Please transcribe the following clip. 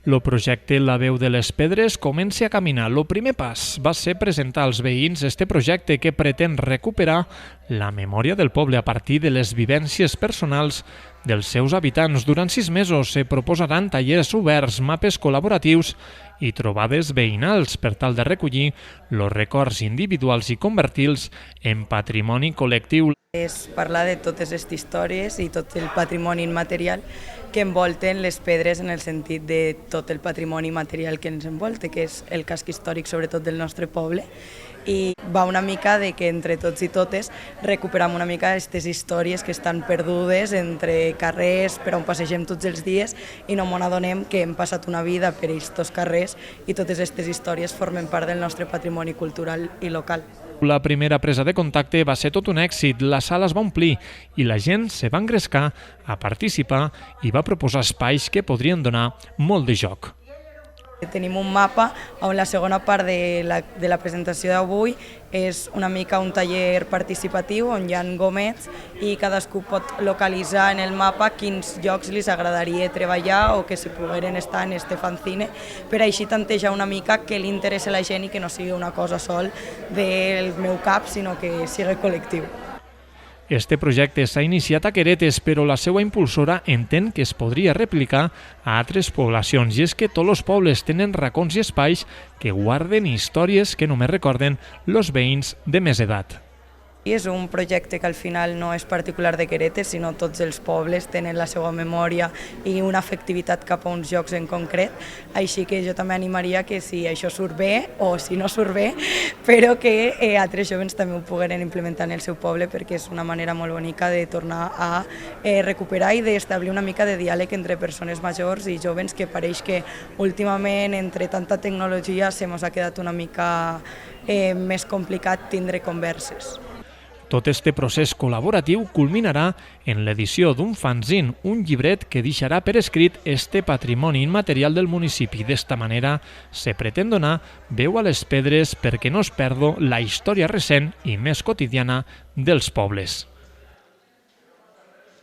El projecte La Veu de les Pedres comença a caminar. El primer pas va ser presentar als veïns este projecte que pretén recuperar la memòria del poble a partir de les vivències personals dels seus habitants. Durant 6 mesos se proposaran tallers oberts, mapes col·laboratius i trobades veïnals per tal de recollir els records individuals i convertir-los en patrimoni col·lectiu. És parlar de totes aquestes històries i tot el patrimoni immaterial que envolten les pedres en el sentit de tot el patrimoni material que ens envolta, que és el casc històric sobretot del nostre poble, i va una mica de que entre tots i totes recuperam una mica aquestes històries que estan perdudes entre carrers per on passegem tots els dies i no ens adonem que hem passat una vida per aquests carrers i totes aquestes històries formen part del nostre patrimoni cultural i local. La primera presa de contacte va ser tot un èxit, la sala es va omplir i la gent se va engrescar a participar i va proposar espais que podrien donar molt de joc. Tenim un mapa on la segona part de la presentació d'avui és una mica un taller participatiu on hi ha gomets i cadascú pot localitzar en el mapa quins llocs li agradaria treballar o que si pogueren estar en este fanzine, per així tantejar una mica què li interessa a la gent i que no sigui una cosa sol del meu cap, sinó que sigui col·lectiu. Este projecte s'ha iniciat a Queretes, però la seva impulsora entén que es podria replicar a altres poblacions, i és que tots els pobles tenen racons i espais que guarden històries que només recorden els veïns de més edat. És un projecte que al final no és particular de Queretes, sinó tots els pobles tenen la seva memòria i una afectivitat cap a uns llocs en concret, així que jo també animaria que si això surt bé o si no surt bé, però que altres jovens també ho pogueren implementar en el seu poble, perquè és una manera molt bonica de tornar a recuperar i d'establir una mica de diàleg entre persones majors i jovens, que pareix que últimament entre tanta tecnologia se mos ha quedat una mica més complicat tindre converses. Tot este procés col·laboratiu culminarà en l'edició d'un fanzine, un llibret que deixarà per escrit este patrimoni immaterial del municipi. D'esta manera, se pretén donar veu a les pedres perquè no es perdo la història recent i més quotidiana dels pobles.